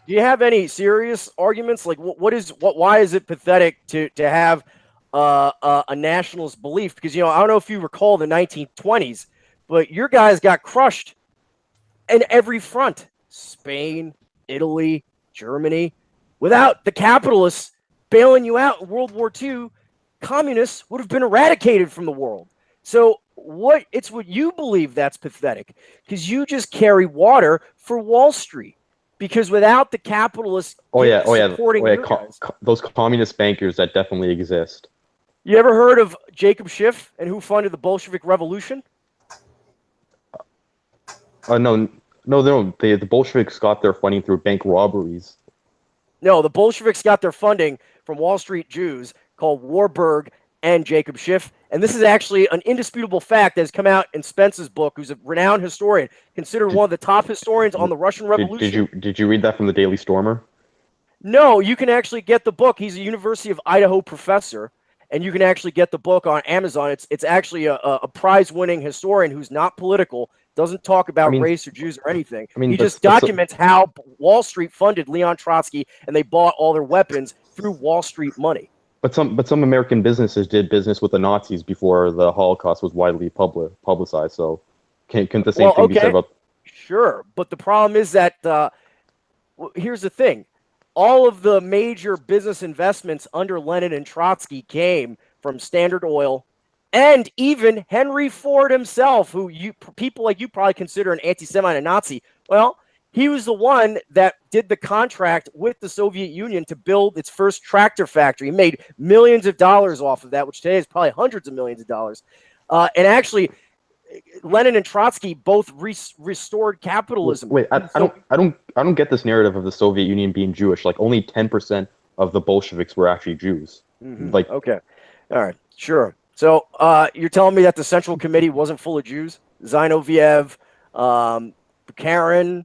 Do you have any serious arguments? Like, why is it pathetic to have a nationalist belief? Because I don't know if you recall the 1920s, but your guys got crushed in every front: Spain, Italy, Germany. Without the capitalists bailing you out in World War II, communists would have been eradicated from the world. So it's what you believe that's pathetic, because you just carry water for Wall Street. Because without the capitalists supporting you guys, those communist bankers that definitely exist. You ever heard of Jacob Schiff and who funded the Bolshevik Revolution? No. The Bolsheviks got their funding through bank robberies. No, the Bolsheviks got their funding from Wall Street Jews called Warburg and Jacob Schiff. And this is actually an indisputable fact that has come out in Spence's book, who's a renowned historian, considered one of the top historians on the Russian Revolution. Did you read that from the Daily Stormer? No, you can actually get the book. He's a University of Idaho professor, and you can actually get the book on Amazon. It's actually a prize-winning historian who's not political, doesn't talk about race or Jews or anything. He just documents how Wall Street funded Leon Trotsky, and they bought all their weapons through Wall Street money. But some American businesses did business with the Nazis before the Holocaust was widely publicized. So can't the same thing be said about? Sure, but the problem is that here's the thing: all of the major business investments under Lenin and Trotsky came from Standard Oil. And even Henry Ford himself, who people like you probably consider an anti-Semite and Nazi, well, he was the one that did the contract with the Soviet Union to build its first tractor factory. He made millions of dollars off of that, which today is probably hundreds of millions of dollars. And actually, Lenin and Trotsky both restored capitalism. Wait, I don't get this narrative of the Soviet Union being Jewish. Like, only 10% of the Bolsheviks were actually Jews. Mm-hmm. Okay, all right, sure. So you're telling me that the Central Committee wasn't full of Jews? Zinoviev, Bukharin,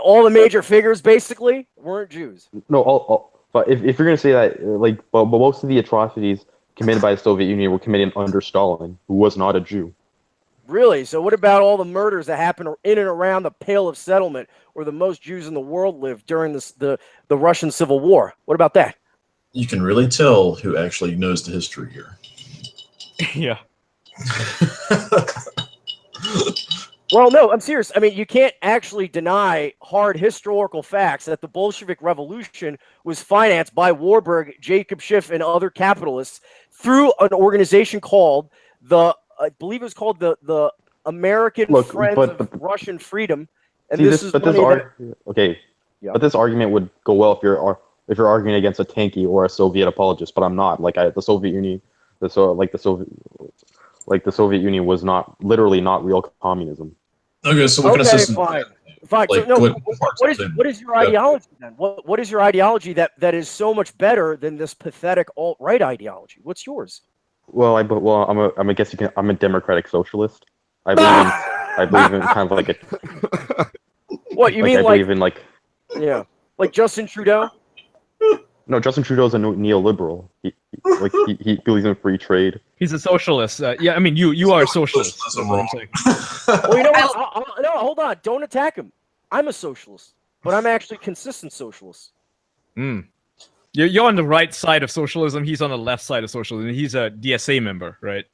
all the major figures basically weren't Jews. No, but if you're gonna say that, but most of the atrocities committed by the Soviet Union were committed under Stalin, who was not a Jew. Really? So what about all the murders that happened in and around the Pale of Settlement, where the most Jews in the world lived during the Russian Civil War? What about that? You can really tell who actually knows the history here. Yeah. Well, no, I'm serious. I mean, you can't actually deny hard historical facts that the Bolshevik Revolution was financed by Warburg, Jacob Schiff, and other capitalists through an organization called I believe it was called the American Friends of Russian Freedom. And But this argument would go well if you're arguing against a tanky or a Soviet apologist, but I'm not. The Soviet Union was literally not real communism. Okay, so what kind of system? Fine. So, what is your ideology then? What is your ideology that is so much better than this pathetic alt-right ideology? What's yours? Well, I'm a democratic socialist. I believe in kind of like a. What you mean? I believe in like Justin Trudeau. No, Justin Trudeau's a neoliberal. He believes in free trade. He's a socialist. Yeah, I mean, you are a socialist. That's what I'm saying. Well, you know what? No, hold on. Don't attack him. I'm a socialist, but I'm actually consistent socialist. You're on the right side of socialism. He's on the left side of socialism. He's a DSA member, right?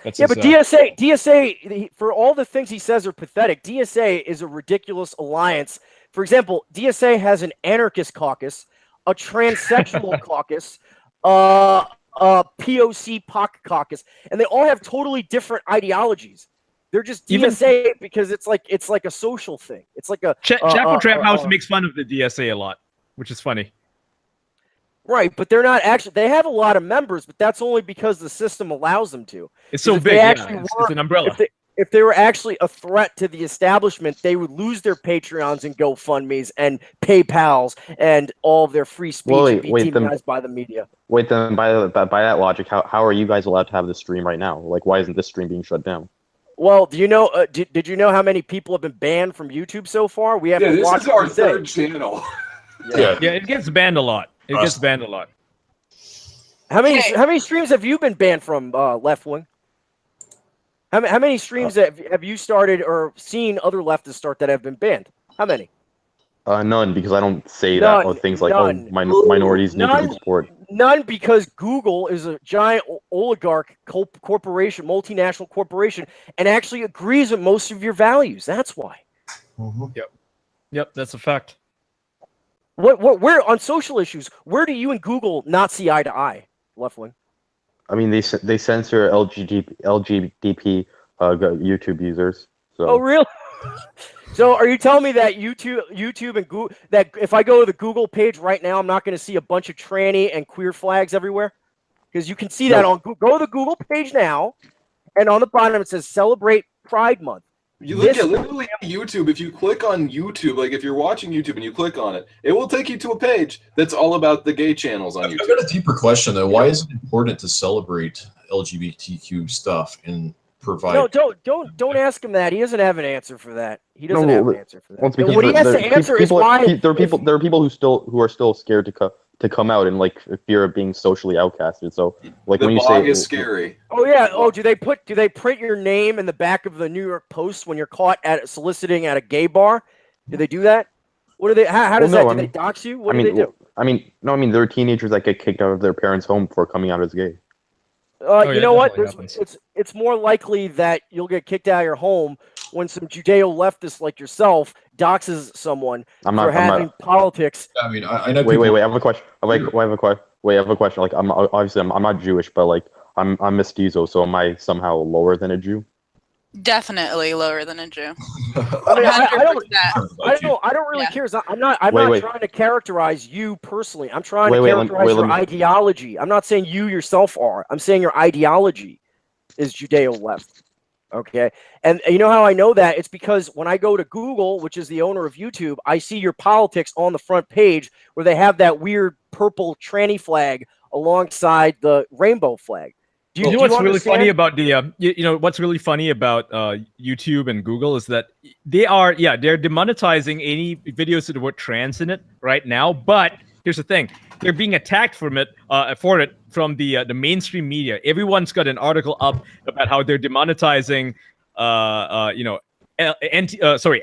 But DSA, for all the things he says are pathetic, DSA is a ridiculous alliance. For example, DSA has an anarchist caucus, a transsexual caucus, a POC POC caucus, and they all have totally different ideologies. They're just DSA because it's like a social thing. It's like a Chapo Trap House makes fun of the DSA a lot, which is funny. Right, but they're not actually. They have a lot of members, but that's only because the system allows them to. It's so big. It's an umbrella. If they were actually a threat to the establishment, they would lose their Patreons and GoFundMes and PayPals and all of their free speech and be demonized by the media. Wait, then by that logic, how are you guys allowed to have this stream right now? Like, why isn't this stream being shut down? Well, do you know? Did you know how many people have been banned from YouTube so far? We haven't watched. This is our third channel. Yeah, it gets banned a lot. How many streams have you been banned from, Left Wing? How many streams have you started or seen other leftists start that have been banned? How many? None, because I don't say None, that or things like none. minorities need to None. be support. None, because Google is a giant oligarch corporation, multinational corporation, and actually agrees with most of your values. That's why. Yep, that's a fact. Where on social issues, where do you and Google not see eye to eye, left wing? I mean, they censor LGBT YouTube users. So Oh, really? So are you telling me that YouTube and Google, that if I go to the Google page right now, I'm not going to see a bunch of tranny and queer flags everywhere? Because you can see that on Google. Go to the Google page now, and on the bottom it says "Celebrate Pride Month." You look at literally YouTube. If you click on YouTube, like if you're watching YouTube and you click on it, it will take you to a page that's all about the gay channels on I've YouTube. got a deeper question though. Why is it important to celebrate LGBTQ stuff and provide? No, don't ask him that. He doesn't have an answer for that. He doesn't No, have well, an answer for that. well, it's because What he has there- to answer is people, why there are people who are still scared to come out and like fear of being socially outcasted. So like The when you blog say is scary. Oh yeah. Oh, do they print your name in the back of the New York Post when you're caught at soliciting at a gay bar? Do they do that? What do they? How does Well, no, that? Do they dox you? What I do mean, they do? I mean, there are teenagers that get kicked out of their parents' home for coming out as gay. You yeah, know what? definitely happens. It's more likely that you'll get kicked out of your home when some Judeo-leftist like yourself doxes someone for having politics. I mean, I know. Wait, people, I have a question. I have a question. Like, I'm not Jewish, but like, I'm mestizo, so am I somehow lower than a Jew? Definitely lower than a Jew. I mean, I 100%. don't really Yeah. care. I'm not trying to characterize you personally. I'm trying to Wait, characterize let your me- ideology. I'm not saying you yourself are. I'm saying your ideology is Judeo-left. Okay. And you know how I know that? It's because when I go to Google, which is the owner of YouTube, I see your politics on the front page where they have that weird purple tranny flag alongside the rainbow flag. You know what's really funny understand? about the what's really funny about YouTube and Google is that they're demonetizing any videos that were trans in it right now. But here's the thing: they're being attacked from the mainstream media. Everyone's got an article up about how they're demonetizing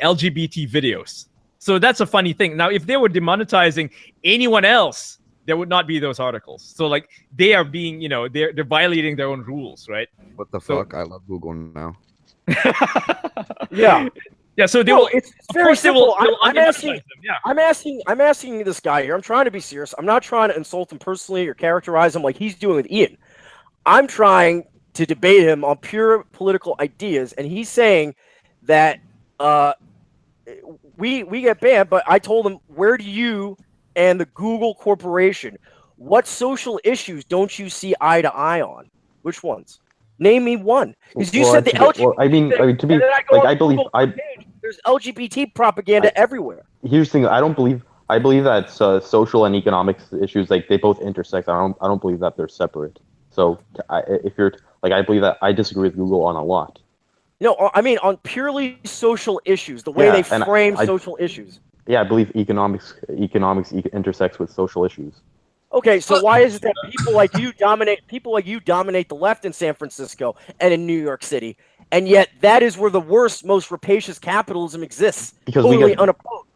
LGBT videos. So that's a funny thing. Now, if they were demonetizing anyone else, there would not be those articles. So like they are being, they're violating their own rules, right? What the fuck? I love Google now. Yeah. Yeah, so they No, will. it's Of very course, they will. simple. I'm demonetize asking. them, yeah. I'm asking this guy here. I'm trying to be serious. I'm not trying to insult him personally or characterize him like he's doing with Ian. I'm trying to debate him on pure political ideas, and he's saying that we get banned. But I told him, where do you and the Google Corporation, what social issues don't you see eye to eye on? Which ones? Name me one. Because you said the LGBT. Well, I mean, to be and then I go like, on I believe Google page, there's LGBT propaganda everywhere. here's the thing. I believe that social and economics issues, like, they both intersect. I don't believe that they're separate. So if you're like, I believe that I disagree with Google on a lot. No, I mean on purely social issues, the way Yeah, they and frame I- social issues. Yeah, I believe economics intersects with social issues. Okay, so why is it that people like you dominate the left in San Francisco and in New York City, and yet that is where the worst, most rapacious capitalism exists, Because totally unopposed.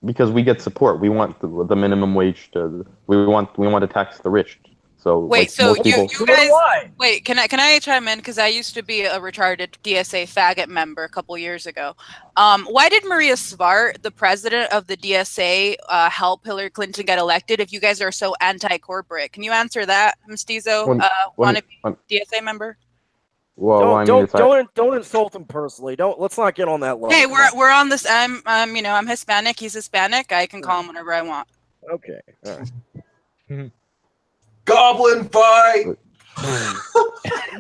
because we get support. We want the minimum wage to. We want to tax the rich. So Wait, like, so most people, you So guys, do I. wait, can I chime in? Because I used to be a retarded DSA faggot member a couple years ago. Why did Maria Svart, the president of the DSA, help Hillary Clinton get elected if you guys are so anti-corporate? Can you answer that, Mestizo, wannabe DSA member? well, I mean, Don't insult him personally. Let's not get on that level. Hey, Come on. we're on this. I'm Hispanic. He's Hispanic. I can call him whatever I want. Okay. All right. Goblin fight.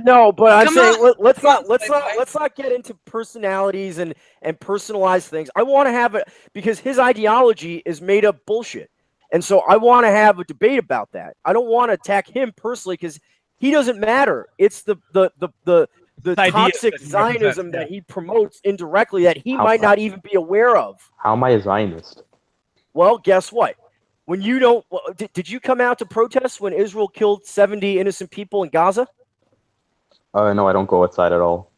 No, but I'm Come saying on. let's Come on, let's not get into personalities and personalized things. I want to have it because his ideology is made up bullshit, and so I want to have a debate about that. I don't want to attack him personally because he doesn't matter. It's the ideas toxic that he represents, Zionism yeah. that he promotes indirectly that he How- might not even be aware of. how am I a Zionist? Well, guess what? When you don't, did you come out to protest when Israel killed 70 innocent people in Gaza? No, I don't go outside at all.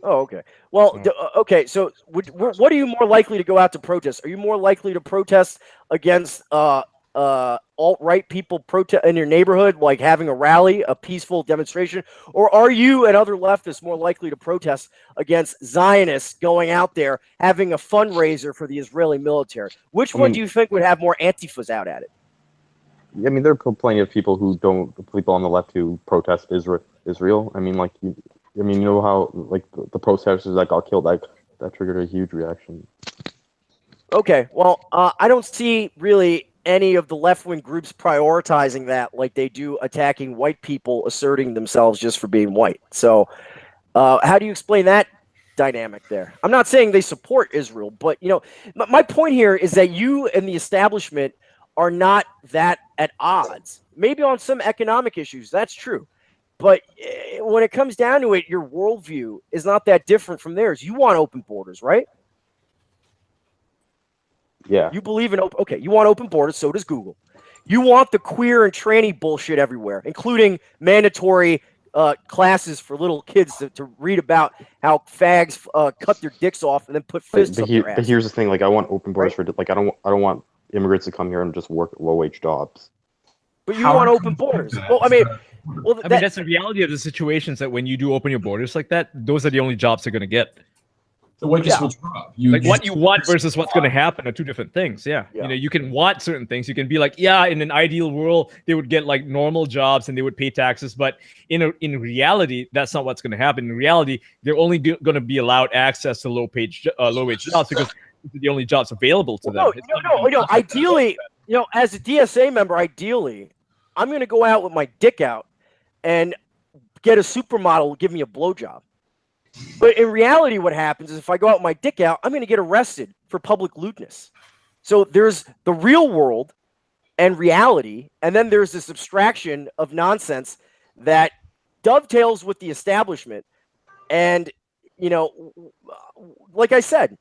Oh, okay. Well, okay. So, what are you more likely to go out to protest? Are you more likely to protest against alt-right people protest in your neighborhood, like having a rally, a peaceful demonstration, or are you and other leftists more likely to protest against Zionists going out there having a fundraiser for the Israeli military? Which one do you think would have more Antifas out at it? I mean, there are plenty of people people on the left who protest Israel. I mean, like you know how like the protesters that got killed, that triggered a huge reaction. Okay, well, I don't see really any of the left-wing groups prioritizing that like they do attacking white people asserting themselves just for being white. So how do you explain that dynamic there? I'm not saying they support Israel, but my point here is that you and the establishment are not that at odds. Maybe on some economic issues, that's true. But when it comes down to it, your worldview is not that different from theirs. You want open borders, right? Yeah. You believe in okay, you want open borders, so does Google. You want the queer and tranny bullshit everywhere, including mandatory classes for little kids to read about how fags cut their dicks off and then put fists up their ass. But here's the thing, like I want open borders for like I don't want immigrants to come here and just work low-wage jobs. But you want open borders. Well, I mean, that's the reality of the situations that when you do open your borders like that, those are the only jobs they're going to get. The wages will drop. What you want versus what's going to happen are two different things. Yeah. You can want certain things. You can be like, yeah, in an ideal world, they would get like normal jobs and they would pay taxes. But in reality, that's not what's going to happen. In reality, they're only going to be allowed access to low-wage jobs because these are the only jobs available to them. No. Ideally, as a DSA member, ideally, I'm going to go out with my dick out and get a supermodel to give me a blowjob. But in reality, what happens is if I go out with my dick out, I'm going to get arrested for public lewdness. So there's the real world and reality, and then there's this abstraction of nonsense that dovetails with the establishment. And, like I said,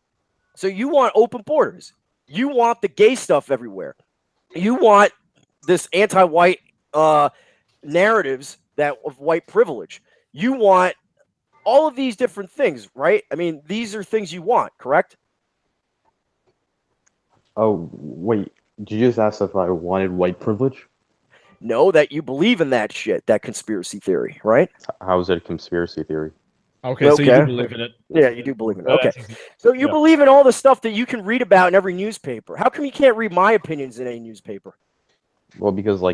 so you want open borders. You want the gay stuff everywhere. You want this anti-white narratives of white privilege. You want all of these different things, right? I mean, these are things you want, correct? Oh, wait. Did you just ask if I wanted white privilege? No, that you believe in that shit, that conspiracy theory, right? How is it a conspiracy theory? Okay, so you do believe in it. Yeah, you do believe in it. Okay. So you believe in all the stuff that you can read about in every newspaper. How come you can't read my opinions in any newspaper? Well, because your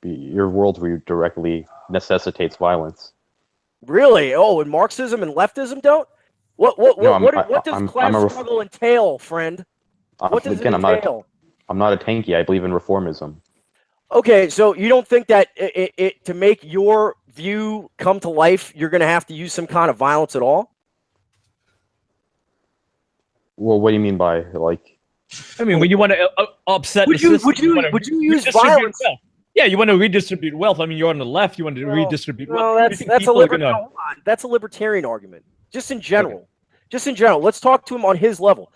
worldview directly necessitates violence. Really? Oh, and Marxism and leftism don't? What does class struggle entail, friend? What does it entail? I'm not a tanky. I believe in reformism. Okay, so you don't think that it to make your view come to life, you're going to have to use some kind of violence at all? Well, what do you mean by like? I mean, when you want to upset the system, would you use violence? Yeah, you want to redistribute wealth. I mean, you're on the left. You want to redistribute wealth. No, that's a libertarian argument. Just in general. Okay. Let's talk to him on his level.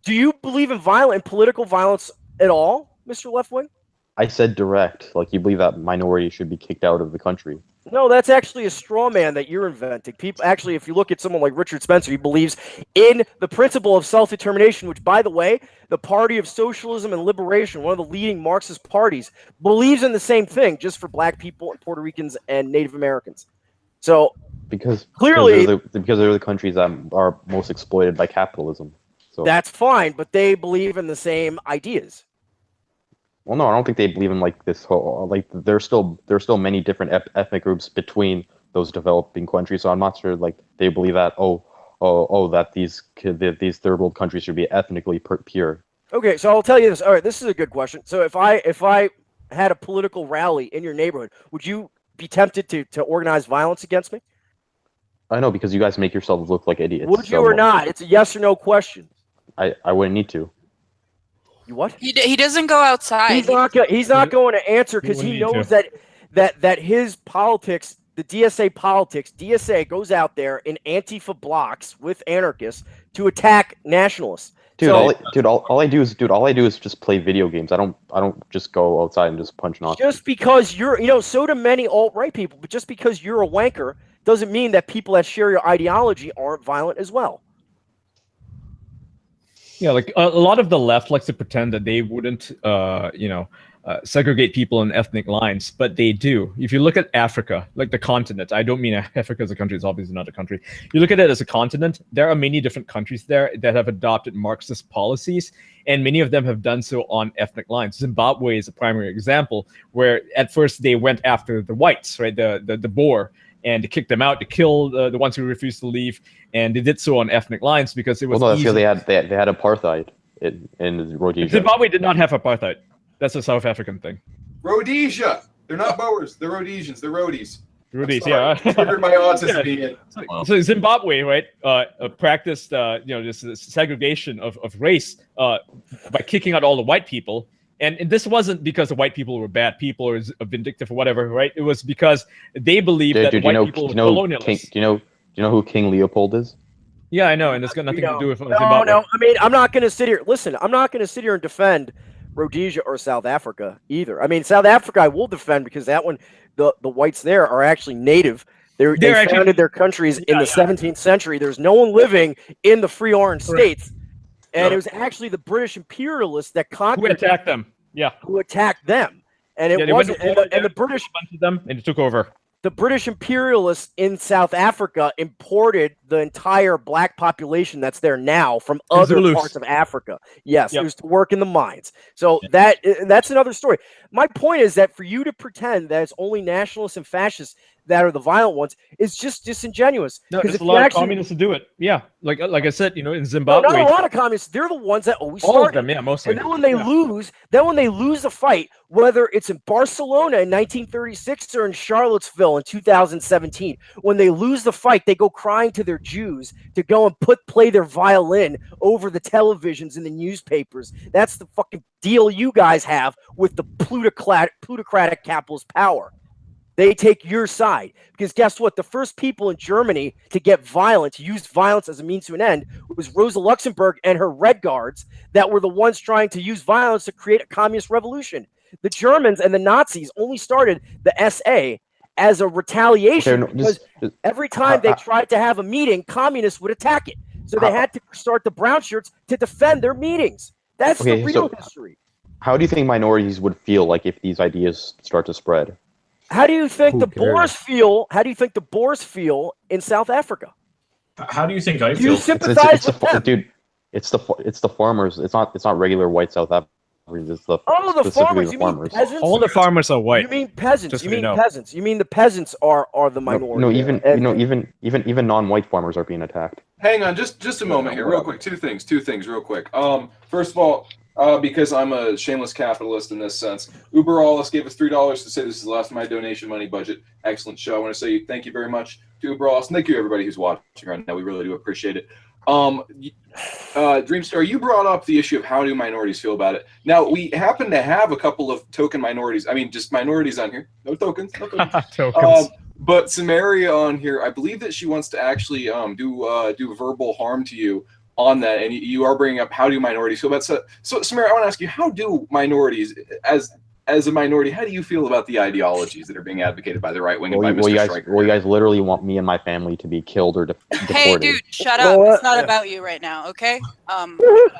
Do you believe in political violence at all, Mr. Leftwing? I said direct. Like, you believe that minorities should be kicked out of the country. No, that's actually a straw man that you're inventing. People actually, if you look at someone like Richard Spencer, he believes in the principle of self-determination, which, by the way, the Party of Socialism and Liberation, one of the leading Marxist parties, believes in the same thing, just for Black people and Puerto Ricans and Native Americans. So because clearly, because they're the countries that are most exploited by capitalism. So that's fine, but they believe in the same ideas. Well, no, I don't think they believe in like this whole there's still many different ethnic groups between those developing countries. So I'm not sure like they believe that that these third world countries should be ethnically pure. Okay, so I'll tell you this. All right, this is a good question. So if I had a political rally in your neighborhood, would you be tempted to organize violence against me? I know, because you guys make yourselves look like idiots. Would you or not? It's a yes or no question. I wouldn't need to. You what? He doesn't go outside. He's not going to answer because he knows that his politics, the DSA politics, DSA goes out there in Antifa blocks with anarchists to attack nationalists. Dude, all I do is just play video games. I don't just go outside and just punch Nazis. Just because you're, so do many alt-right people, but just because you're a wanker doesn't mean that people that share your ideology aren't violent as well. Yeah, like a lot of the left likes to pretend that they wouldn't, segregate people in ethnic lines, but they do. If you look at Africa, like the continent, I don't mean Africa as a country, it's obviously not a country. You look at it as a continent, there are many different countries there that have adopted Marxist policies, and many of them have done so on ethnic lines. Zimbabwe is a primary example, where at first they went after the whites, right, the Boer, and to kick them out, to kill the ones who refused to leave, and they did so on ethnic lines because it was. Well, no, that's easy. because they had apartheid in Rhodesia. Zimbabwe did not have apartheid. That's a South African thing. Rhodesia. They're not Boers. They're Rhodesians. They're Rhodies. Rhodesians, yeah. Triggered my autism. So Zimbabwe, right, practiced, this segregation of race by kicking out all the white people. And this wasn't because the white people were bad people or vindictive or whatever, right? It was because they believed that white people were colonialists. Do you know who King Leopold is? Yeah, I know, and it's got nothing to do with Zimbabwe. No. I mean, I'm not going to sit here. Listen, I'm not going to sit here and defend Rhodesia or South Africa either. I mean, South Africa I will defend because that one, the whites there are actually native. They founded their countries in the 17th century. There's no one living in the free orange states. And it was actually the British imperialists that conquered who attacked them. Yeah. Who attacked them. And it wasn't and the British them and it took over. The British imperialists in South Africa imported the entire black population that's there now from other parts of Africa. Yes, it was to work in the mines. So that's another story. My point is that for you to pretend that it's only nationalists and fascists that are the violent ones is just disingenuous. No, there's a lot of communists to do it. Yeah, like I said, in Zimbabwe. No, not a lot of communists. They're the ones that always all of them, yeah, mostly. And then when they lose a fight, whether it's in Barcelona in 1936 or in Charlottesville in 2017, when they lose the fight, they go crying to their Jews to go and play their violin over the televisions and the newspapers. That's the fucking deal you guys have with the plutocratic capitalist power. They take your side because guess what? The first people in Germany to get violent, to use violence as a means to an end, was Rosa Luxemburg and her Red Guards that were the ones trying to use violence to create a communist revolution. The Germans and the Nazis only started the SA as a retaliation because every time they tried to have a meeting, communists would attack it. So they had to start the brown shirts to defend their meetings. That's the real history. How do you think minorities would feel like if these ideas start to spread? How do you think the Boers feel? How do you think the Boers feel in South Africa? How do you think I feel? You sympathize with them, dude. It's the farmers. It's not regular white South Africans. It's the the farmers. You mean peasants? All the farmers are white. You mean peasants? You mean peasants? You mean the peasants are the minority? No, even non-white farmers are being attacked. Hang on, just a moment here, real quick. Two things, real quick. First of all. Because I'm a shameless capitalist in this sense. Uber Alles gave us $3 to say this is the last of my donation money budget. Excellent show. I want to say thank you very much to Uber Alles. And thank you everybody who's watching right now. We really do appreciate it. Dreamstar, you brought up the issue of how do minorities feel about it. Now, we happen to have a couple of token minorities. I mean, just minorities on here. No tokens. Tokens. But Samaria on here, I believe that she wants to actually do verbal harm to you on that, and you are bringing up how do minorities feel about so Samara, I want to ask you, how do minorities as a minority, how do you feel about the ideologies that are being advocated by the right wing and by Mr. Stryker? You guys literally want me and my family to be killed or deported. Hey dude, shut up. It's not about you right now, okay?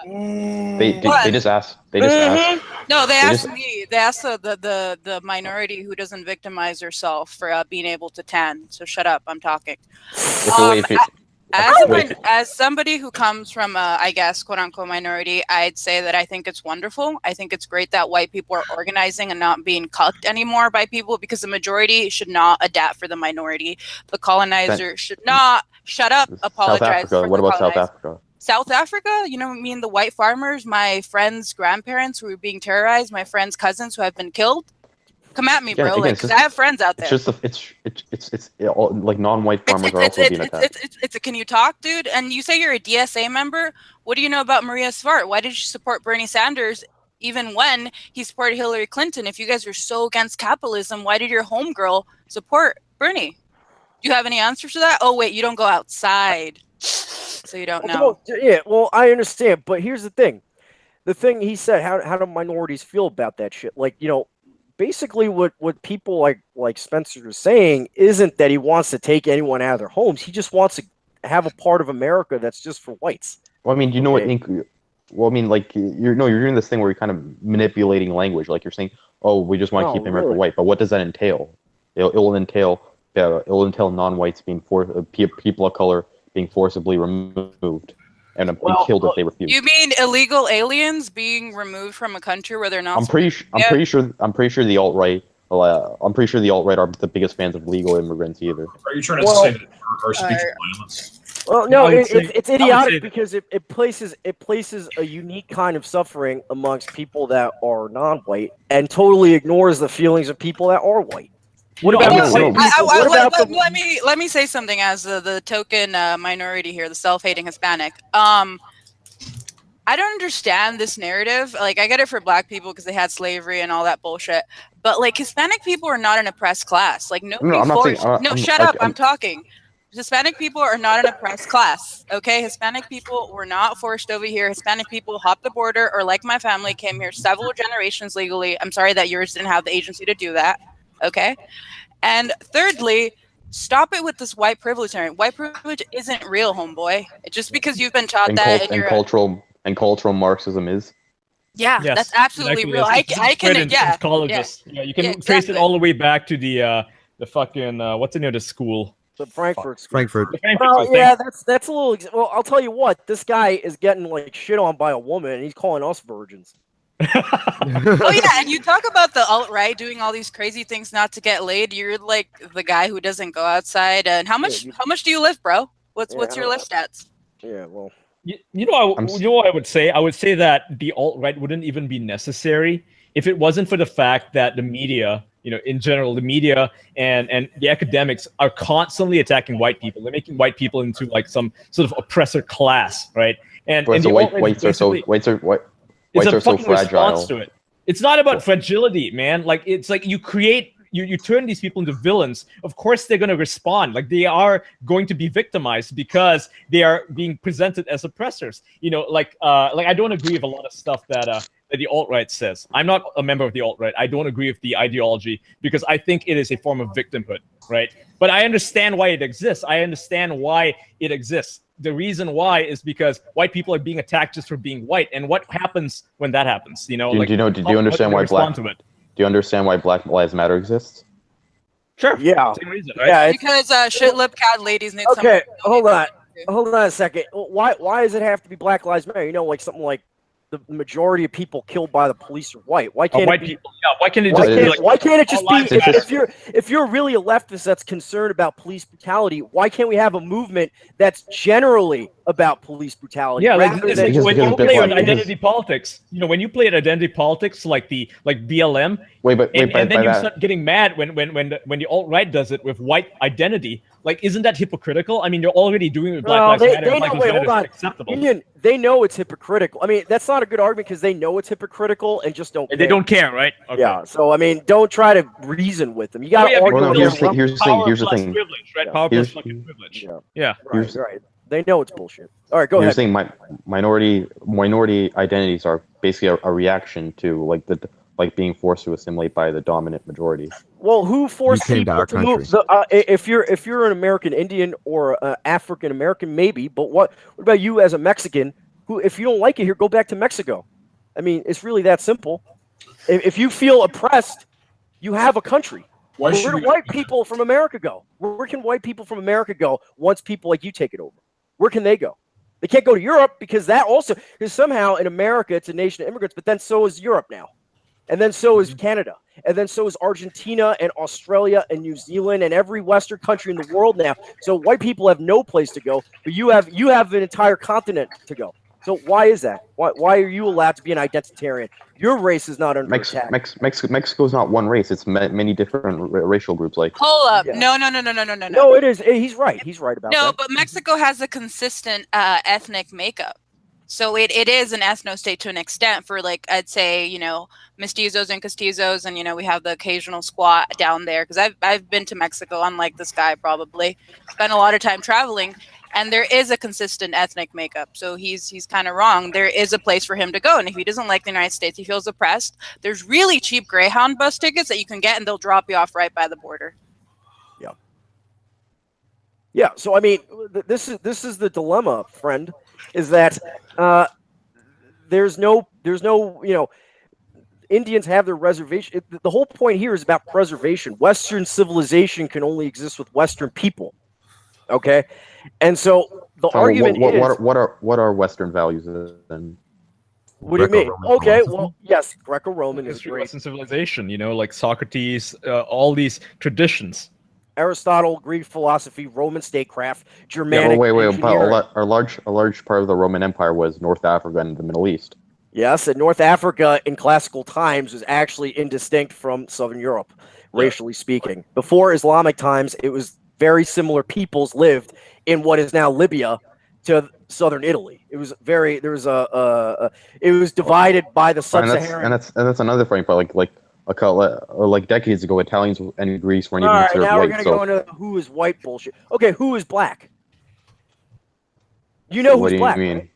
They just asked. No, they asked me. They asked the minority who doesn't victimize herself for being able to tan. So shut up, I'm talking. As somebody who comes from a, I guess, quote unquote minority, I'd say that I think it's wonderful. I think it's great that white people are organizing and not being cucked anymore by people because the majority should not adapt for the minority. The colonizer should not shut up, apologize. What about South Africa? South Africa, the white farmers, my friends' grandparents who are being terrorized, my friends' cousins who have been killed. Come at me, bro. Because I have friends out there. It's like non-white farmers are also being attacked. Can you talk, dude? And you say you're a DSA member. What do you know about Maria Svart? Why did you support Bernie Sanders even when he supported Hillary Clinton? If you guys are so against capitalism, why did your homegirl support Bernie? Do you have any answers to that? Oh wait, you don't go outside, so you don't know. Yeah, well, I understand, but here's the thing. The thing he said, how do minorities feel about that shit? Like, basically what people like Spencer is saying isn't that he wants to take anyone out of their homes. He just wants to have a part of America that's just for whites. Well, I mean, you know what? Well, I mean, like you're doing this thing where you're kind of manipulating language. Like you're saying, "Oh, we just want to keep America white," but what does that entail? It will entail non-whites being people of color being forcibly removed and being killed if they refuse. You mean illegal aliens being removed from a country where they're not? I'm pretty sure the alt-right. I'm pretty sure the alt-right aren't the biggest fans of legal immigrants either. Are you trying to say that are speaking violence? Well, no, it's idiotic because it places a unique kind of suffering amongst people that are non-white and totally ignores the feelings of people that are white. What about let me say something as the token minority here, the self-hating Hispanic. I don't understand this narrative. Like, I get it for black people because they had slavery and all that bullshit. But like, Hispanic people are not an oppressed class. Like, shut up. I'm talking. Hispanic people are not an oppressed class. Okay, Hispanic people were not forced over here. Hispanic people hopped the border, or like my family, came here several generations legally. I'm sorry that yours didn't have the agency to do that. Okay, and thirdly, stop it with this white privilege. White privilege isn't real, homeboy. Just because you've been taught cultural Marxism is. Yeah, yes, that's absolutely real. I can, yeah. Colleges. Yeah, you can trace it all the way back to the fucking what's the name of the school? The Frankfurt School. Frankfurt. Well, yeah, that's a little. Well, I'll tell you what. This guy is getting like shit on by a woman, and he's calling us virgins. Oh yeah, and you talk about the alt-right doing all these crazy things not to get laid. You're like the guy who doesn't go outside. And how much do you lift, bro? What's your lift stats? Yeah, well. You know what I would say? I would say that the alt-right wouldn't even be necessary if it wasn't for the fact that the media, in general, the media and the academics are constantly attacking white people. They're making white people into like some sort of oppressor class, right? And whites are so fragile. To it. It's not about fragility, man. Like, it's like you create. You turn these people into villains. Of course, they're going to respond. Like, they are going to be victimized because they are being presented as oppressors. Like I don't agree with a lot of stuff that the alt-right says. I'm not a member of the alt-right. I don't agree with the ideology because I think it is a form of victimhood, right? But I understand why it exists. I understand why it exists. The reason why is because white people are being attacked just for being white. And what happens when that happens? Do you understand why Do you understand why Black Lives Matter exists? Sure. Yeah. Same reason, right? Yeah, because shit lip cat ladies need something. Okay, hold on a second. Why does it have to be Black Lives Matter? Like something like the majority of people killed by the police are white. Why can't people? Yeah, why can't it just be if you're really a leftist that's concerned about police brutality, why can't we have a movement that's generally about police brutality? Yeah, when you play identity politics, when you play at identity politics like BLM, and then you start getting mad when the alt-right does it with white identity. Like, isn't that hypocritical? I mean, you're already doing it with Black Lives Matter. Hold on. Acceptable. Union, they know it's hypocritical. I mean, that's not a good argument because they know it's hypocritical and just don't care. They don't care, right? Okay. Yeah, so, I mean, don't try to reason with them. You got to argue. Here's the thing. Privilege, right? Power plus fucking privilege. Yeah. Right. They know it's bullshit. All right, go ahead. You're saying minority identities are basically a reaction to like being forced to assimilate by the dominant majority. Well, who forced people to move? If you're an American Indian or African American, maybe. But what about you as a Mexican? Who, if you don't like it here, go back to Mexico. I mean, it's really that simple. If you feel oppressed, you have a country. Where do white people from America go? Where can white people from America go once people like you take it over? Where can they go? They can't go to Europe because somehow in America it's a nation of immigrants, but then so is Europe now. And then so is Canada. And then so is Argentina and Australia and New Zealand and every Western country in the world now. So white people have no place to go, but you have an entire continent to go. So why is that? Why are you allowed to be an identitarian? Your race is not under attack. Mexico is not one race. It's many different racial groups. Like, hold up. Yeah. No. No, it is. He's right. He's right about that. No, but Mexico has a consistent ethnic makeup. So it is an ethno-state to an extent for, like, I'd say, mestizos and castizos, and, we have the occasional squat down there. Because I've been to Mexico, unlike this guy probably. Spent a lot of time traveling. and there is a consistent ethnic makeup. So he's kind of wrong. There is a place for him to go, and if he doesn't like the United States, he feels oppressed. There's really cheap Greyhound bus tickets that you can get, and they'll drop you off right by the border. Yeah. So I mean, this is the dilemma, friend, is that there's no Indians have their reservation. The whole point here is about preservation. Western civilization can only exist with Western people. Okay, and so the argument is what are Western values then? What do you mean? Okay, well, yes, Greco-Roman is History of great. Western civilization, like Socrates, all these traditions. Aristotle, Greek philosophy, Roman statecraft, Yeah, Germanic. wait. But engineering. a large part of the Roman Empire was North Africa and the Middle East. Yes, and North Africa in classical times was actually indistinct from Southern Europe, racially speaking. Before Islamic times, it was very similar peoples lived in what is now Libya to Southern Italy. It was it was divided by the sub-Saharan. And that's another funny part. Like decades ago, Italians and Greeks weren't even All right, considered now we're white. going to go into who is white bullshit. Okay, who is black? You know What who's do you black, mean? right?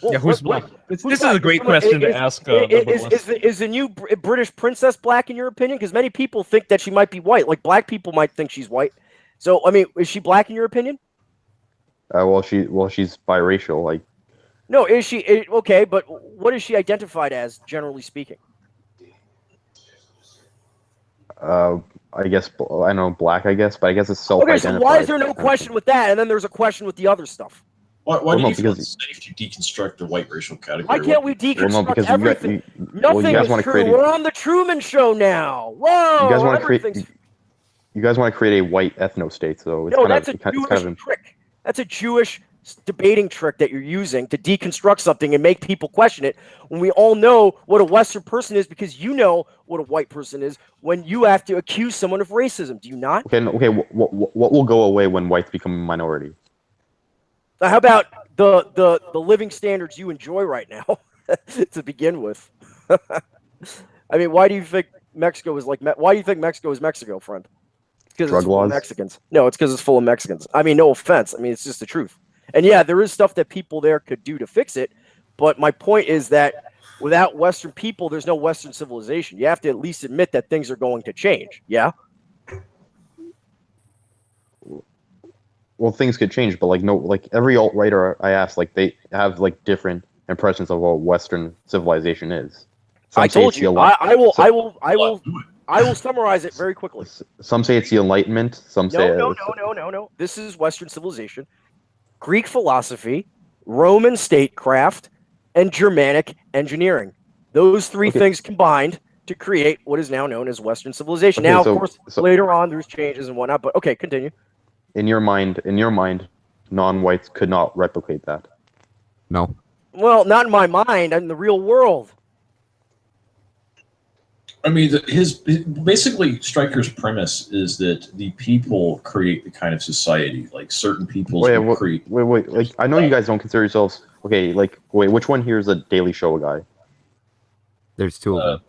Well, Yeah, who's black? This is black? a great Someone- question to ask. Is the new British princess black in your opinion? Because many people think that she might be white. Like black people might think she's white. So I mean, is she black in your opinion? She's biracial. Like, No, is she okay? But what is she identified as, generally speaking? I guess I know black. I guess, but I guess it's Okay, self-identified. so why is there no question with that, and then there's a question with the other stuff? Why do no, you feel because- it's safe to deconstruct the white racial category? Why can't we deconstruct Well, no, because everything? Nothing guys is wanna true. create a- We're on the Truman Show now. Whoa! you guys want to create. everything's- You guys want to create a white ethno state, so it's No, kind that's of a Jewish trick. That's a Jewish debating trick that you're using to deconstruct something and make people question it. When we all know what a Western person is, because you know what a white person is. When you have to accuse someone of racism, do you not? Okay. What will go away when whites become a minority? Now, how about the living standards you enjoy right now to begin with? I mean, why do you think Mexico is like? Why do you think Mexico is Mexico, friend? Because Drug it's full of laws? Mexicans. No, it's because it's full of Mexicans. I mean, no offense. I mean, it's just the truth. And yeah, there is stuff that people there could do to fix it. But my point is that without Western people, there's no Western civilization. You have to at least admit that things are going to change. Yeah. Well, things could change, but every alt-righter I ask, they have different impressions of what Western civilization is. I told you. I will summarize it very quickly. Some say it's the Enlightenment. Some say No. This is Western civilization, Greek philosophy, Roman statecraft, and Germanic engineering. Those three things combined to create what is now known as Western civilization. Okay, now, so- of course, so- later on there's changes and whatnot. But okay, continue. In your mind, non-whites could not replicate that. No. Well, not in my mind. In the real world. I mean, basically Stryker's premise is that the people create the kind of society. Like certain people create. Wait. I know you guys don't consider yourselves which one here is a Daily Show guy? There's two of them.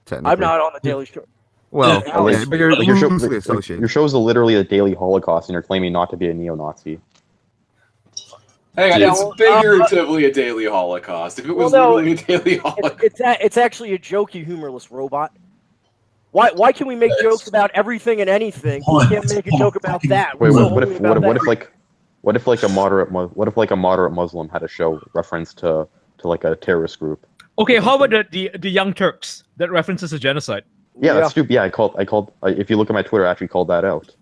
Technically. I'm not on the Daily Show. Well, Yeah, okay, but you're Your loosely associated. your show's literally a daily Holocaust, and you're claiming not to be a neo-Nazi. Hang on, Yeah. it's figuratively a daily Holocaust. If it was Well, no, literally a daily Holocaust. It's actually a joke, you humorless robot. Why can we make jokes about everything and anything? We can't make a joke about that. Wait, We're so what holy about that. if a moderate Muslim had a show reference to a terrorist group? Okay, how about the Young Turks that references a genocide? Yeah, that's stupid. Yeah, I called. If you look at my Twitter, I actually called that out.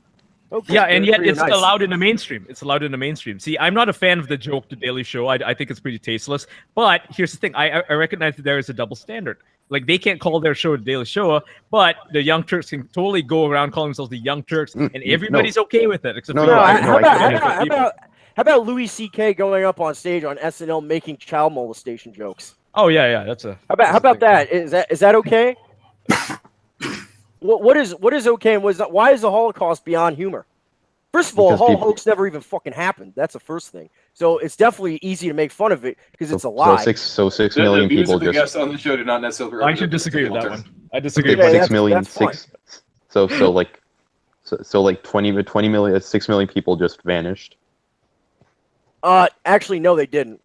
Okay, Yeah, and yet pretty it's nice. allowed in the mainstream. It's allowed in the mainstream. See, I'm not a fan of the joke, The Daily Show. I think it's pretty tasteless. But here's the thing. I recognize that there is a double standard. Like, they can't call their show The Daily Show, but the Young Turks can totally go around calling themselves the Young Turks, and everybody's okay with it. Except No, for no, I- How no, I- about how about Louis C.K. going up on stage on SNL making child molestation jokes? Oh, yeah, that's a... How about that? Is that okay? What is okay and what is not? Why is the Holocaust beyond humor? First of all, the Because whole people- hoax never even fucking happened. That's the first thing. So it's definitely easy to make fun of it because it's a lie. So 6 The million views people of the just guests on the show do not necessarily. I should represent disagree with that people one. terms. I disagree Okay, with that's- 6 million that's fine. so 20 million 6 million people just vanished. Actually, no, they didn't.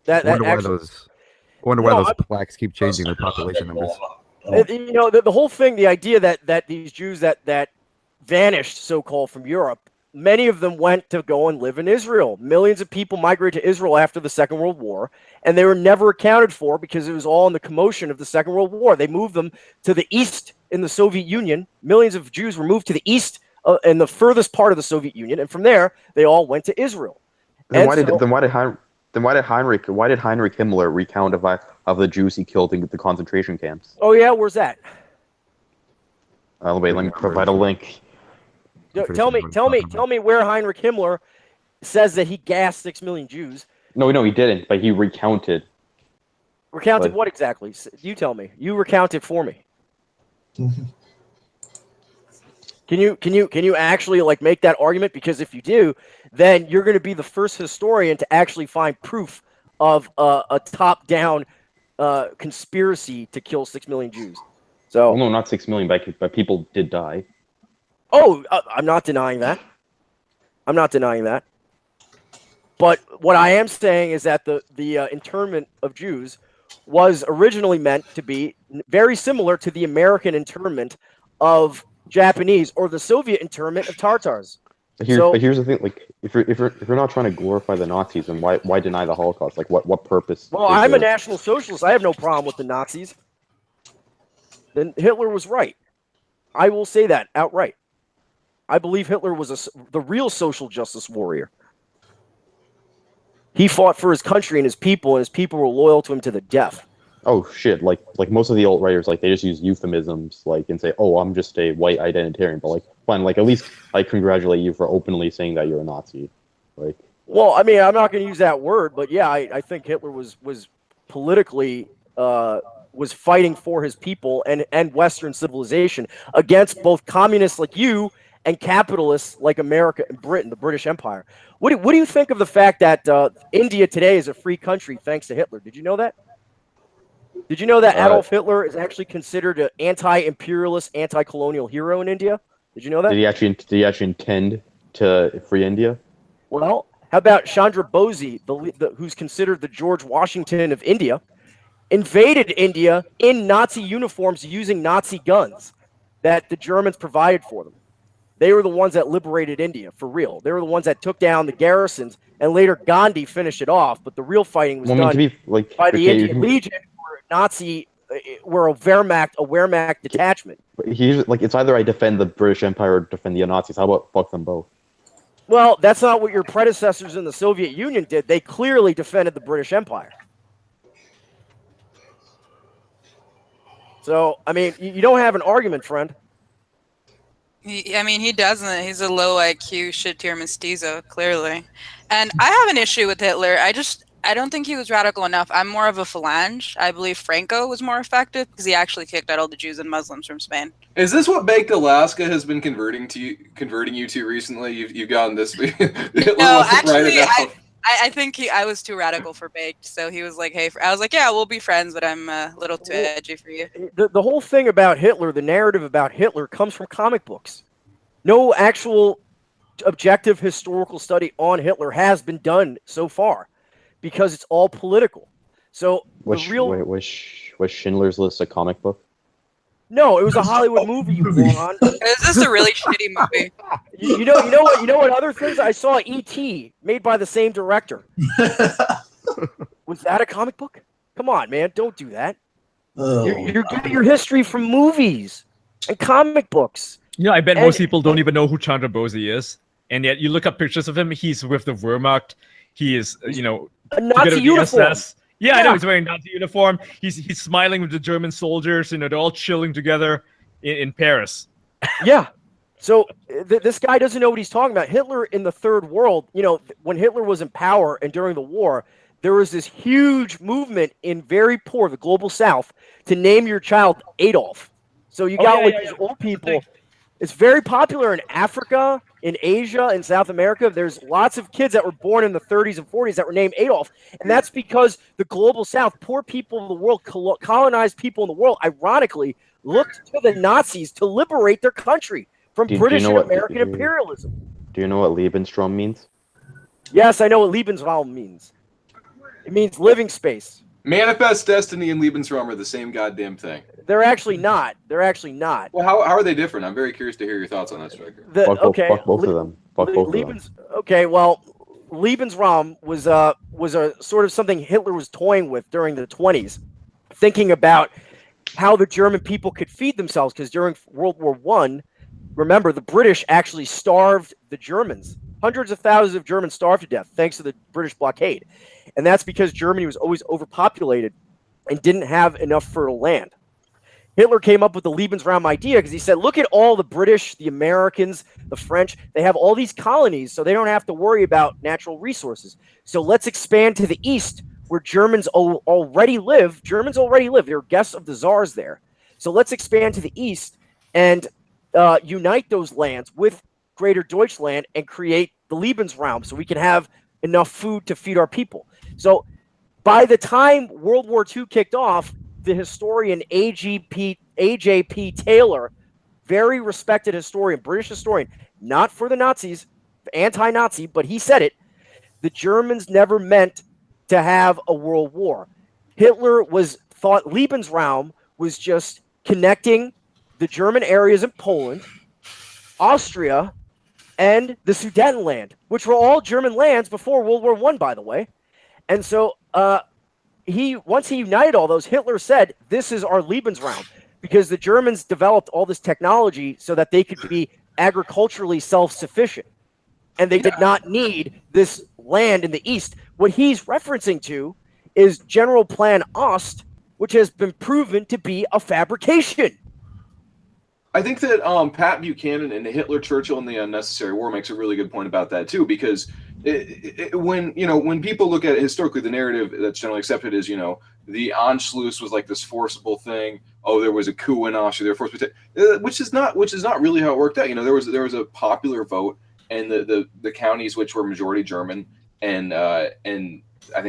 I wonder why Actually, those. I wonder why No, those plaques keep changing their population numbers. you know, the whole thing, the idea that these Jews that vanished, so-called, from Europe, many of them went to go and live in Israel. Millions of people migrated to Israel after the Second World War, and they were never accounted for because it was all in the commotion of the Second World War. They moved them to the east in the Soviet Union. Millions of Jews were moved to the east in the furthest part of the Soviet Union, and from there they all went to Israel. Then And why did Heinrich Himmler recount of the Jews he killed in the concentration camps? Oh yeah, where's that? Wait, let me provide a link. Tell me where Heinrich Himmler says that he gassed 6 million Jews. No, he didn't, but he recounted. Recounted But- what exactly? You tell me. You recount it for me. Can you actually like make that argument? Because if you do, then you're going to be the first historian to actually find proof of a top-down conspiracy to kill 6 million Jews. So, Well, no, not 6 million, but people did die. I'm not denying that. I'm not denying that. But what I am saying is that the internment of Jews was originally meant to be very similar to the American internment of Japanese or the Soviet internment of Tartars. But So- here's the thing: like, if you're not trying to glorify the Nazis, then why deny the Holocaust? Like, what purpose? Well, is I'm a there? National Socialist. I have no problem with the Nazis. Then Hitler was right. I will say that outright. I believe Hitler was the real social justice warrior. He fought for his country and his people were loyal to him to the death. Oh shit! Like most of the alt writers, like they just use euphemisms, like and say, "Oh, I'm just a white identitarian." But like, fine, like at least I congratulate you for openly saying that you're a Nazi. Like, Well, I mean, I'm not going to use that word, but yeah, I think Hitler was politically was fighting for his people and Western civilization against both communists like you and capitalists like America and Britain, the British Empire. What do you think of the fact that India today is a free country thanks to Hitler? Did you know that? Did you know that Adolf Hitler is actually considered an anti-imperialist, anti-colonial hero in India? Did you know that? did he actually intend to free India? Well, how about Chandra Bose, who's considered the George Washington of India, invaded India in Nazi uniforms using Nazi guns that the Germans provided for them. They were the ones that liberated India, for real. They were the ones that took down the garrisons, and later Gandhi finished it off, but the real fighting was Well, I mean, done to be like, by the okay, Indian Legion, were a Wehrmacht detachment. he's like, it's either I defend the British Empire or defend the Nazis. How about fuck them both? Well, that's not what your predecessors in the Soviet Union did. They clearly defended the British Empire. So, I mean, you don't have an argument, friend. He doesn't. He's a low IQ shit tier mestizo, clearly. And I have an issue with Hitler. I don't think he was radical enough. I'm more of a phalange. I believe Franco was more effective because he actually kicked out all the Jews and Muslims from Spain. Is this what Baked Alaska has been converting you to recently? You've gotten this. Hitler No, wasn't right actually, enough. I think I was too radical for Baked. So he was like, hey, I was like, yeah, we'll be friends, but I'm a little too edgy for you. The whole thing about Hitler, the narrative about Hitler, comes from comic books. No actual objective historical study on Hitler has been done so far because it's all political. So Was Schindler's List a comic book? No, it was a Hollywood movie, you moron. Is this a really shitty movie? You know what other things? I saw E.T. made by the same director. Was that a comic book? Come on, man, don't do that. You're getting your history from movies and comic books. I bet most people don't even know who Chandra Bose is. And yet you look up pictures of him, he's with the Wehrmacht. He is, a together Nazi with the uniform. SS. Yeah, I know he's wearing Nazi uniform. He's smiling with the German soldiers. They're all chilling together in Paris. Yeah. So this guy doesn't know what he's talking about. Hitler in the Third World, when Hitler was in power and during the war, there was this huge movement in very poor, the global South, to name your child Adolf. So you got these old people. It's very popular in Africa, in Asia, in South America. There's lots of kids that were born in the 30s and 40s that were named Adolf. And that's because the global South, poor people in the world, colonized people in the world, ironically, looked to the Nazis to liberate their country from British and American imperialism. Do you know what Lebensraum means? Yes, I know what Lebensraum means. It means living space. Manifest Destiny and Lebensraum are the same goddamn thing. They're actually not. They're actually not. Well, how are they different? I'm very curious to hear your thoughts on that, Striker. Fuck both of them. Fuck both of them. Okay, well, Lebensraum was a sort of something Hitler was toying with during the 20s, thinking about how the German people could feed themselves, because during World War I, remember, the British actually starved the Germans. Hundreds of thousands of Germans starved to death thanks to the British blockade. And that's because Germany was always overpopulated and didn't have enough fertile land. Hitler came up with the Lebensraum idea because he said, look at all the British, the Americans, the French. They have all these colonies, so they don't have to worry about natural resources. So let's expand to the east where Germans already live. Germans already live. They're guests of the czars there. So let's expand to the east and unite those lands with Greater Deutschland and create the Lebensraum so we can have enough food to feed our people. So by the time World War II kicked off, the historian A.J.P. Taylor, very respected historian, British historian, not for the Nazis, anti-Nazi, but he said it, the Germans never meant to have a world war. Hitler thought Lebensraum was just connecting the German areas in Poland, Austria, and the Sudetenland, which were all German lands before World War I, by the way. And so once he united all those, Hitler said, this is our Lebensraum, because the Germans developed all this technology so that they could be agriculturally self-sufficient. And they did not need this land in the east. What he's referencing to is General Plan Ost, which has been proven to be a fabrication. I think that Pat Buchanan and Hitler, Churchill, and the Unnecessary War makes a really good point about that too, because when people look at it historically, the narrative that's generally accepted is, the Anschluss was like this forcible thing. Oh, there was a coup in Austria, therefore, which is not really how it worked out. There was a popular vote, and the counties which were majority German, and I think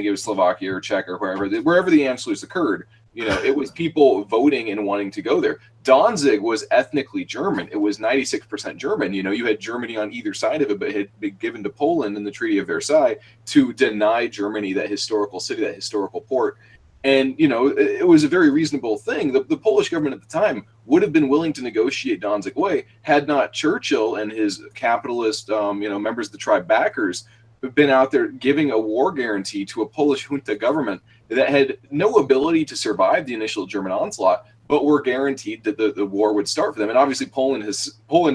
it was Slovakia or Czech or wherever the Anschluss occurred. It was people voting and wanting to go there. Danzig was ethnically German. It was 96% German. You had Germany on either side of it, but it had been given to Poland in the Treaty of Versailles to deny Germany that historical city, that historical port. And, it was a very reasonable thing. The Polish government at the time would have been willing to negotiate Danzig away had not Churchill and his capitalist, members of the tribe backers been out there giving a war guarantee to a Polish junta government that had no ability to survive the initial German onslaught, but were guaranteed that the war would start for them. And obviously Poland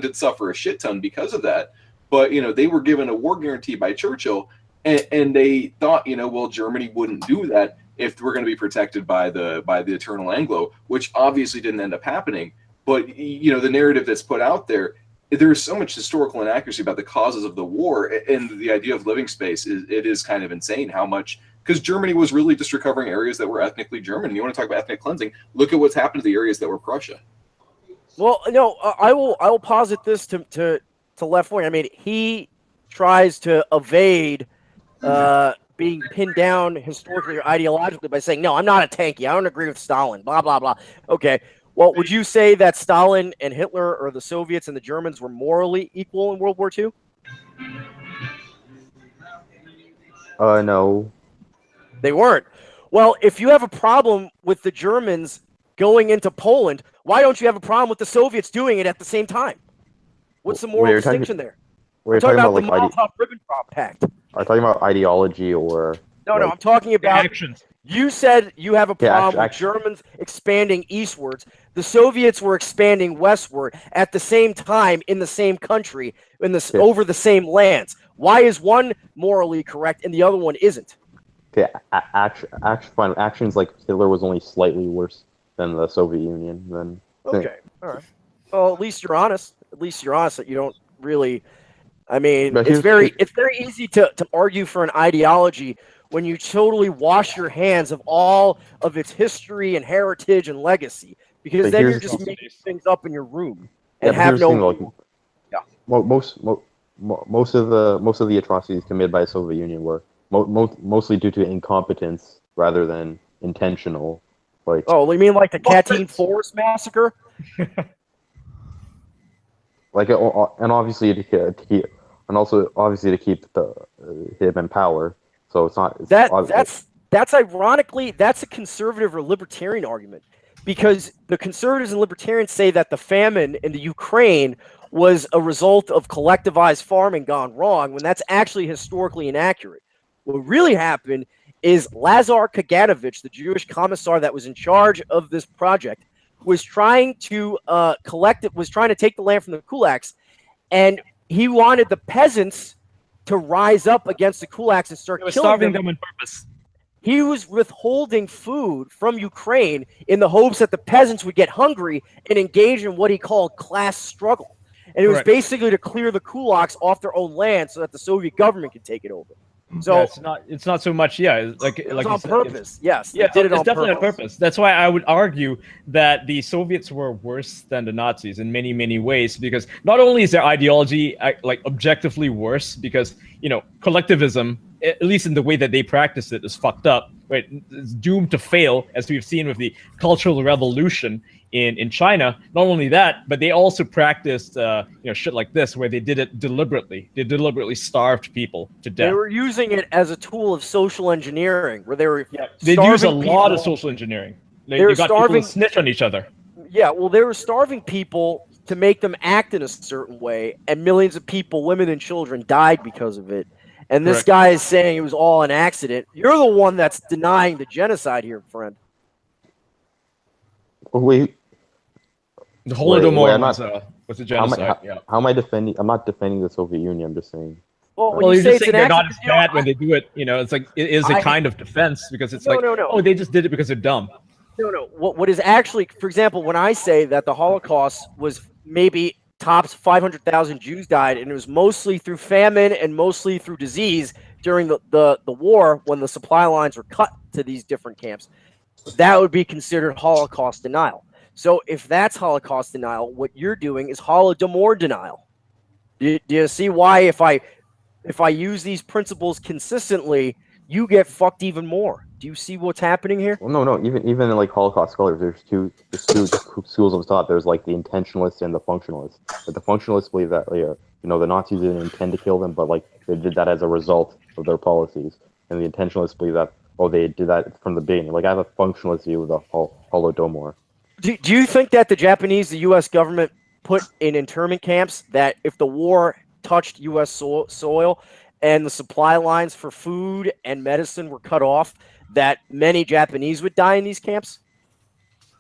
did suffer a shit ton because of that. But, they were given a war guarantee by Churchill, and they thought, well, Germany wouldn't do that if we're going to be protected by the eternal Anglo, which obviously didn't end up happening. But, the narrative that's put out there's so much historical inaccuracy about the causes of the war, and the idea of living space is kind of insane how much, because Germany was really just recovering areas that were ethnically German. And you want to talk about ethnic cleansing, look at what's happened to the areas that were Prussia. Well, no, I will posit this to left wing. I mean, he tries to evade being pinned down historically or ideologically by saying, no, I'm not a tanky. I don't agree with Stalin, blah, blah, blah. Okay. Well, would you say that Stalin and Hitler, or the Soviets and the Germans, were morally equal in World War II? No. They weren't. Well, if you have a problem with the Germans going into Poland, why don't you have a problem with the Soviets doing it at the same time? What's the moral distinction there? We're talking about the Molotov-Ribbentrop Pact. Are you talking about ideology or? No, I'm talking about actions. You said you have a problem with Germans expanding eastwards. The Soviets were expanding westward at the same time in the same country, over the same lands. Why is one morally correct and the other one isn't? Okay, actions like Hitler was only slightly worse than the Soviet Union. Okay, all right. Well, at least you're honest. At least you're honest that you don't really. I mean, it's very easy to argue for an ideology when you totally wash your hands of all of its history and heritage and legacy, because then you're just making things up in your room and have no. Most of the atrocities committed by the Soviet Union were mostly due to incompetence rather than intentional. Like, oh, you mean like the Katyn Forest massacre? And obviously and also obviously to keep him in power. So it's not that's ironically that's a conservative or libertarian argument, because the conservatives and libertarians say that the famine in the Ukraine was a result of collectivized farming gone wrong, when that's actually historically inaccurate. What really happened is Lazar Kaganovich, the Jewish commissar that was in charge of this project, was trying to take the land from the kulaks, and he wanted the peasants to rise up against the kulaks and start killing starving them on purpose. He was withholding food from Ukraine in the hopes that the peasants would get hungry and engage in what he called class struggle. And it was Correct. basically to clear the kulaks off their own land so that the Soviet government could take it over. So Yeah, it's not so much. Yeah, like it was like you on said, purpose. Yes, Yeah, they did it it's on definitely purpose. on purpose. That's why I would argue that the Soviets were worse than the Nazis in many, many ways, because not only is their ideology like objectively worse, because collectivism, at least in the way that they practice it, is fucked up. Right, it's doomed to fail, as we've seen with the Cultural Revolution in China. Not only that, but they also practiced shit like this, where they did it deliberately. They deliberately starved people to death. They were using it as a tool of social engineering, where they were They use a starving lot of people. social engineering. They They were got people starving- to snitch on each other. Yeah, well, they were starving people to make them act in a certain way, and millions of people, women and children, died because of it. And this Correct. guy is saying it was all an accident. You're the one that's denying the genocide here, friend. Wait, The Holodomor I'm not- was a how am, genocide. I, how am I defending? I'm not defending the Soviet Union. I'm just saying. Well, when Well, you you're say just it's saying an they're not as accident, bad when they do it. It's like it is a kind of defense, because it's No. oh, they just did it because they're dumb. No. What is actually, for example, when I say that the Holocaust was maybe tops 500,000 Jews died, and it was mostly through famine and mostly through disease during the war, when the supply lines were cut to these different camps, that would be considered Holocaust denial. So if that's Holocaust denial, what you're doing is Holodomor denial. Do you see why if I use these principles consistently, you get fucked even more? Do you see what's happening here? Well, no. Even in like Holocaust scholars, there's two schools of thought. There's like the intentionalists and the functionalists. But the functionalists believe that the Nazis didn't intend to kill them, but like they did that as a result of their policies. And the intentionalists believe that they did that from the beginning. Like I have a functionalist view of the Holodomor. Do you think that the U.S. government put in internment camps that if the war touched U.S. soil and the supply lines for food and medicine were cut off, that many Japanese would die in these camps?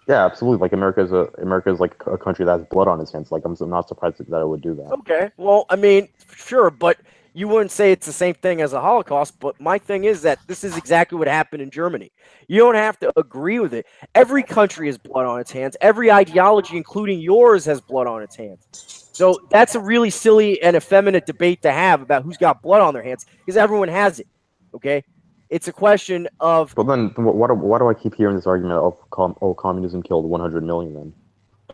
Yeah, absolutely. Like America's like a country that has blood on its hands. Like I'm not surprised that it would do that. Okay, well, I mean, sure, but you wouldn't say it's the same thing as a Holocaust. But my thing is that this is exactly what happened in Germany. You don't have to agree with it. Every country has blood on its hands. Every ideology, including yours, has blood on its hands. So that's a really silly and effeminate debate to have about who's got blood on their hands, because everyone has it. Okay, it's a question of. But then, why do I keep hearing this argument of communism killed 100 million? Then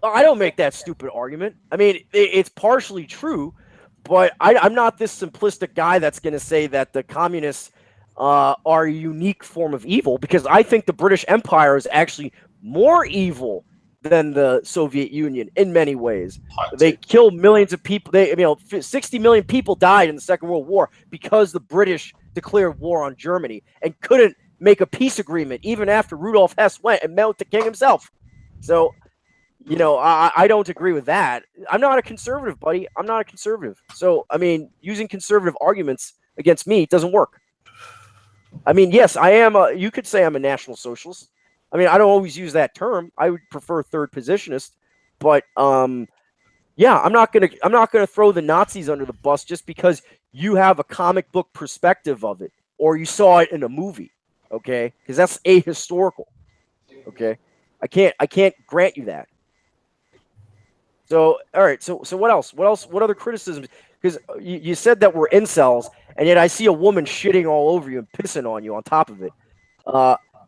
I don't make that stupid argument. I mean, it's partially true, but I'm not this simplistic guy that's going to say that the communists are a unique form of evil, because I think the British Empire is actually more evil than the Soviet Union in many ways. They killed millions of people. 60 million people died in the Second World War because the British declared war on Germany and couldn't make a peace agreement even after Rudolf Hess went and met with the king himself. So, I don't agree with that. I'm not a conservative, buddy. I'm not a conservative. So, I mean, using conservative arguments against me doesn't work. I mean, yes, I am. You could say I'm a National Socialist. I mean, I don't always use that term. I would prefer third positionist, but yeah, I'm not gonna throw the Nazis under the bus just because you have a comic book perspective of it or you saw it in a movie, okay? Because that's ahistorical, okay? I can't grant you that. So, all right. So what else? What other criticisms? Because you said that we're incels, and yet I see a woman shitting all over you and pissing on you on top of it.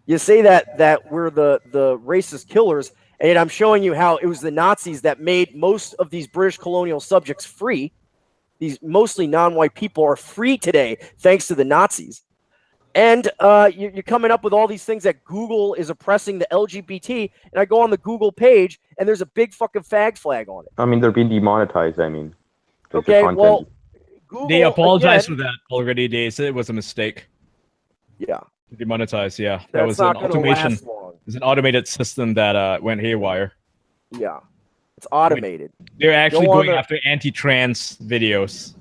You say that we're the racist killers, and yet I'm showing you how it was the Nazis that made most of these British colonial subjects free. These mostly non-white people are free today thanks to the Nazis. And you're coming up with all these things that Google is oppressing the LGBT, and I go on the Google page, and there's a big fucking fag flag on it. I mean, they're being demonetized. I mean, Okay, well, they apologized again, for that already. They said it was a mistake. Yeah, Demonetize, yeah. That that's was an not going to automation. last long. It's an automated system that went haywire. Yeah, it's automated. They're actually Go on going the- after anti-trans videos.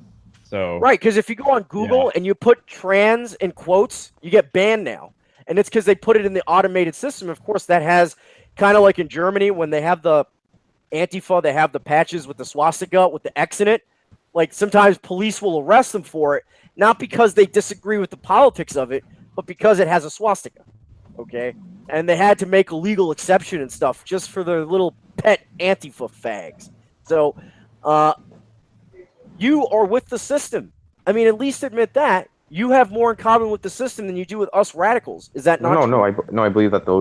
So Right, because if you go on Google and you put trans in quotes, you get banned now. And it's because they put it in the automated system. Of course, that has kind of like in Germany when they have the Antifa, they have the patches with the swastika, with the X in it. Like sometimes police will arrest them for it, not because they disagree with the politics of it, but because it has a swastika. Okay? And they had to make a legal exception and stuff just for their little pet Antifa fags. So, you are with the system. I mean, at least admit that. You have more in common with the system than you do with us radicals. Is that not true? No, I believe that the.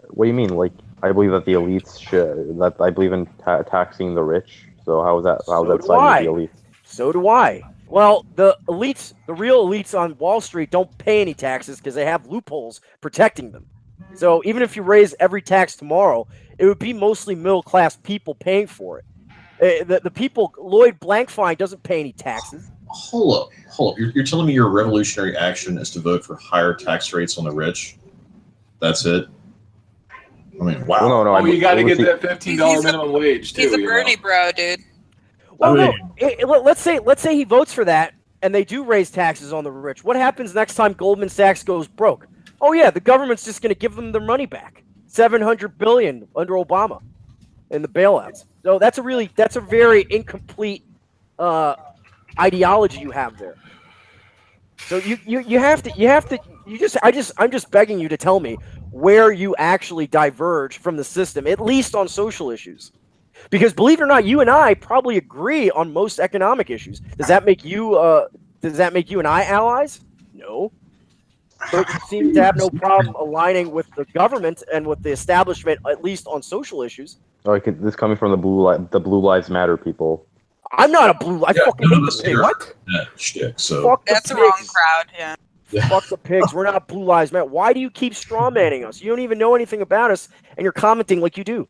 What do you mean? Like, I believe that the elites should. That I believe in taxing the rich. So how is that? How So is that do siding I. with the elites? So do I. Well, the elites, the real elites on Wall Street don't pay any taxes because they have loopholes protecting them. So even if you raise every tax tomorrow, it would be mostly middle-class people paying for it. The people, Lloyd Blankfein doesn't pay any taxes. Hold up. You're telling me your revolutionary action is to vote for higher tax rates on the rich? That's it? I mean, wow. Well, no, Oh, you got to get that. that $15 minimum wage too. He's a you know? Bernie bro, dude. Well, I no. mean- Let's say he votes for that, and they do raise taxes on the rich. What happens next time Goldman Sachs goes broke? Oh yeah, the government's just going to give them their money back. $700 billion under Obama, in the bailouts. So that's a very incomplete ideology you have there. So I'm just begging you to tell me where you actually diverge from the system, at least on social issues. Because believe it or not, you and I probably agree on most economic issues. Does that make you and I allies? No. But you seem to have no problem aligning with the government and with the establishment, at least on social issues. Oh, this coming from the Blue Lives Matter people. I'm not a blue. I fucking hate the pigs. What? That shtick, so. Fuck the That's the wrong pigs. crowd. Yeah. Fuck the pigs. We're not Blue Lives Matter. Why do you keep strawmanning us? You don't even know anything about us, and you're commenting like you do.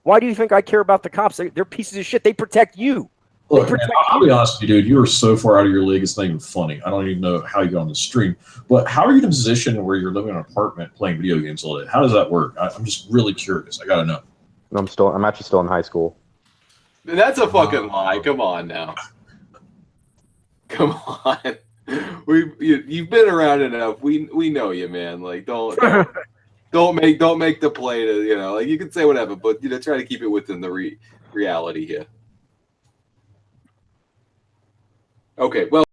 Why do you think I care about the cops? They're pieces of shit. They protect you. Look, man, I'll be honest with you, dude. You are so far out of your league, it's not even funny. I don't even know how you got on the stream. But how are you in a position where you're living in an apartment playing video games all day? How does that work? I'm just really curious. I got to know. I'm actually still in high school. That's a fucking lie. Come on now. Come on. You've been around enough. We know you, man. Like don't make the play to like you can say whatever, but try to keep it within the reality here. Okay, well.